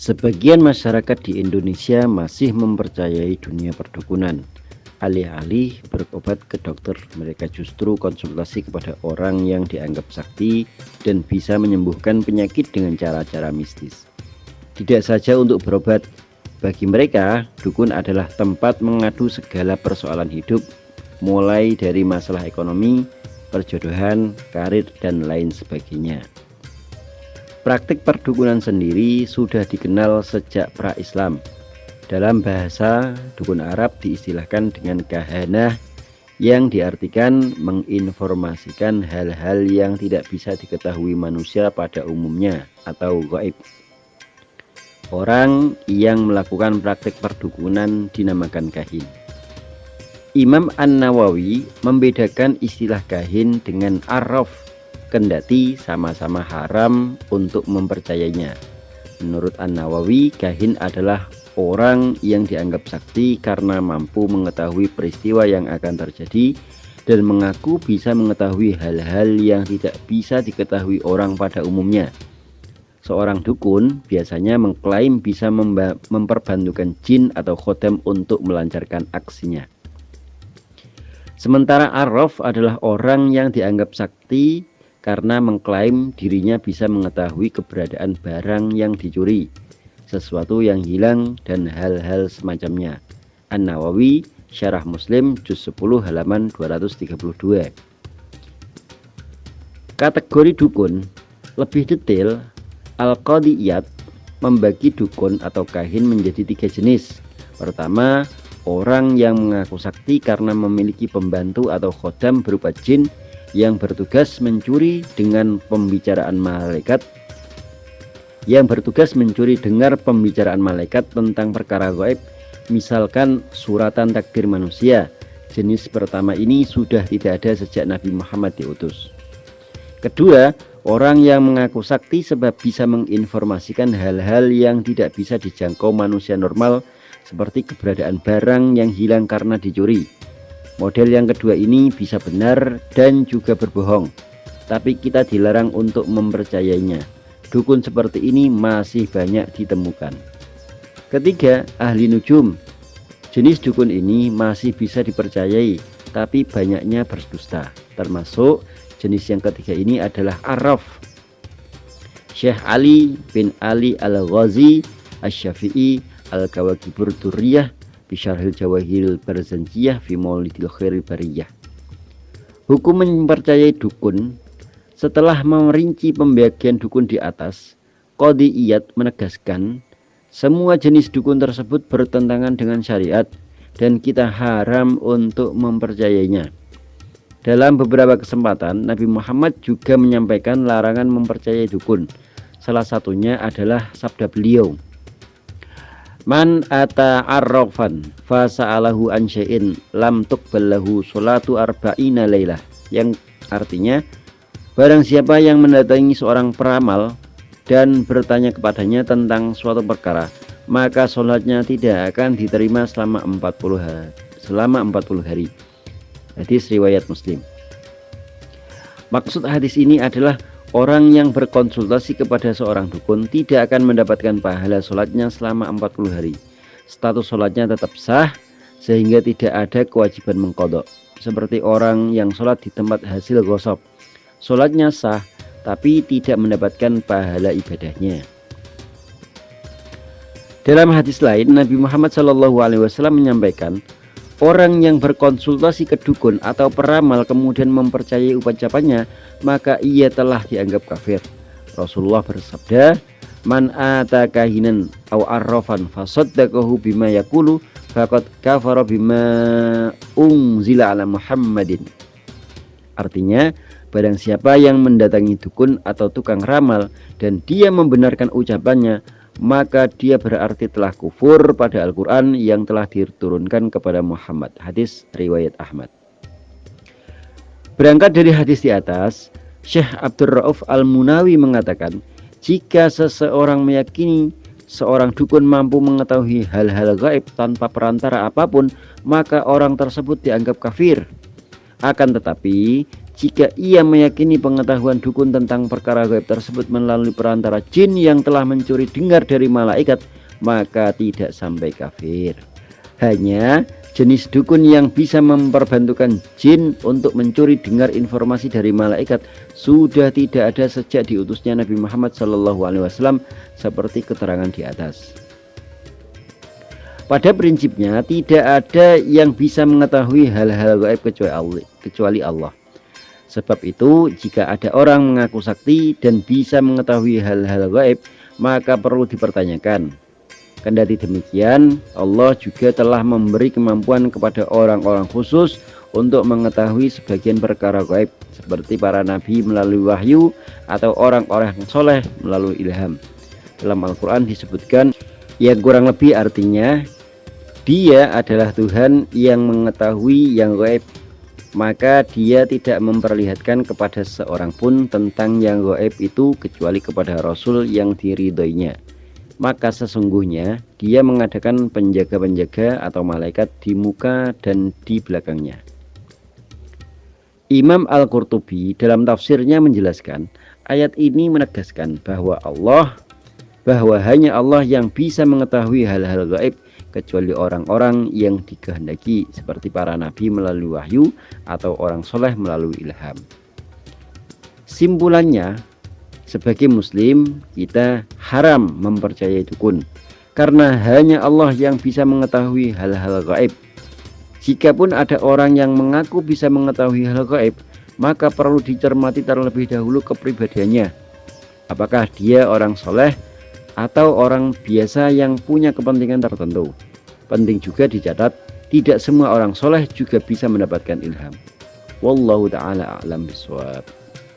Sebagian masyarakat di Indonesia masih mempercayai dunia perdukunan. Alih-alih berobat ke dokter, mereka justru konsultasi kepada orang yang dianggap sakti dan bisa menyembuhkan penyakit dengan cara-cara mistis. Tidak saja untuk berobat, bagi mereka, dukun adalah tempat mengadu segala persoalan hidup, mulai dari masalah ekonomi, perjodohan, karir, dan lain sebagainya. Praktik perdukunan sendiri sudah dikenal sejak pra-Islam. Dalam bahasa dukun Arab diistilahkan dengan kahanah, yang diartikan menginformasikan hal-hal yang tidak bisa diketahui manusia pada umumnya atau gaib. Orang yang melakukan praktik perdukunan dinamakan kahin. Imam An-Nawawi membedakan istilah kahin dengan arraf, kendati sama-sama haram untuk mempercayainya. Menurut An-Nawawi, kahin adalah orang yang dianggap sakti karena mampu mengetahui peristiwa yang akan terjadi dan mengaku bisa mengetahui hal-hal yang tidak bisa diketahui orang pada umumnya. Seorang dukun biasanya mengklaim bisa memperbantukan jin atau khotem untuk melancarkan aksinya. Sementara arraf adalah orang yang dianggap sakti karena mengklaim dirinya bisa mengetahui keberadaan barang yang dicuri, sesuatu yang hilang, dan hal-hal semacamnya. An-Nawawi, Syarah Muslim, juz 10 halaman 232. Kategori dukun lebih detail. Al-Qadiyat membagi dukun atau kahin menjadi 3 jenis. Pertama, orang yang mengaku sakti karena memiliki pembantu atau khodam berupa jin yang bertugas mencuri dengar pembicaraan malaikat tentang perkara gaib, misalkan suratan takdir manusia. Jenis pertama ini sudah tidak ada sejak Nabi Muhammad diutus. Kedua, orang yang mengaku sakti sebab bisa menginformasikan hal-hal yang tidak bisa dijangkau manusia normal, seperti keberadaan barang yang hilang karena dicuri. Model yang kedua ini bisa benar dan juga berbohong, tapi kita dilarang untuk mempercayainya. Dukun seperti ini masih banyak ditemukan. Ketiga, ahli nujum. Jenis dukun ini masih bisa dipercayai, tapi banyaknya berdusta. Termasuk jenis yang ketiga ini adalah arraf. Syekh Ali bin Ali Al-Ghazi Asy-Syafi'i Al-Kawakibur Durriyah Bisyarhil Jawahiril Barzanjiyah fi Maulidil Khairil Bariyah. Hukum mempercayai dukun. Setelah merinci pembagian dukun di atas, Qadiyat menegaskan semua jenis dukun tersebut bertentangan dengan syariat dan kita haram untuk mempercayainya. Dalam beberapa kesempatan, Nabi Muhammad juga menyampaikan larangan mempercayai dukun. Salah satunya adalah sabda beliau, "Man ata arrafan fa sa'alahu an syai'in lam tuqballahu sholatu arba'ina lailah," yang artinya, barang siapa yang mendatangi seorang peramal dan bertanya kepadanya tentang suatu perkara, maka sholatnya tidak akan diterima selama 40 hari. Hadis riwayat Muslim. Maksud hadis ini adalah orang yang berkonsultasi kepada seorang dukun tidak akan mendapatkan pahala sholatnya selama 40 hari. Status sholatnya tetap sah sehingga tidak ada kewajiban mengqadha. Seperti orang yang sholat di tempat hasil gosok, sholatnya sah tapi tidak mendapatkan pahala ibadahnya. Dalam hadis lain, Nabi Muhammad SAW menyampaikan, orang yang berkonsultasi ke dukun atau peramal kemudian mempercayai ucapannya, maka ia telah dianggap kafir. Rasulullah bersabda, "Man ata kahinan aw arrafan fasaddaqahu bima yaqulu faqad kafara bima unzila ala Muhammadin." Artinya, barang siapa yang mendatangi dukun atau tukang ramal dan dia membenarkan ucapannya, maka dia berarti telah kufur pada Al-Quran yang telah diturunkan kepada Muhammad. Hadis riwayat Ahmad. Berangkat dari hadis di atas, Syekh Abdul Rauf Al-Munawi mengatakan, jika seseorang meyakini seorang dukun mampu mengetahui hal-hal gaib tanpa perantara apapun, maka orang tersebut dianggap kafir. Akan tetapi, Jika ia meyakini pengetahuan dukun tentang perkara gaib tersebut melalui perantara jin yang telah mencuri dengar dari malaikat, maka tidak sampai kafir. Hanya jenis dukun yang bisa memperbantukan jin untuk mencuri dengar informasi dari malaikat sudah tidak ada sejak diutusnya Nabi Muhammad SAW, seperti keterangan di atas. Pada prinsipnya tidak ada yang bisa mengetahui hal-hal gaib kecuali Allah. Sebab itu jika ada orang mengaku sakti dan bisa mengetahui hal-hal gaib, maka perlu dipertanyakan. Kendati demikian, Allah juga telah memberi kemampuan kepada orang-orang khusus untuk mengetahui sebagian perkara gaib, seperti para nabi melalui wahyu atau orang-orang soleh melalui ilham. Dalam Al-Quran disebutkan, yang kurang lebih artinya, Dia adalah Tuhan yang mengetahui yang gaib, maka Dia tidak memperlihatkan kepada seorang pun tentang yang gaib itu kecuali kepada Rasul yang diridhoinya. Maka sesungguhnya Dia mengadakan penjaga-penjaga atau malaikat di muka dan di belakangnya. Imam Al-Qurtubi dalam tafsirnya menjelaskan, ayat ini menegaskan bahwa hanya Allah yang bisa mengetahui hal-hal gaib, kecuali orang-orang yang dikehendaki seperti para nabi melalui wahyu atau orang soleh melalui ilham. Simpulannya, sebagai muslim kita haram mempercayai dukun, karena hanya Allah yang bisa mengetahui hal-hal gaib. Jikapun ada orang yang mengaku bisa mengetahui hal gaib, maka perlu dicermati terlebih dahulu kepribadiannya. Apakah dia orang soleh atau orang biasa yang punya kepentingan tertentu? Penting juga dicatat, tidak semua orang soleh juga bisa mendapatkan ilham. Wallahu ta'ala a'lam bishawab.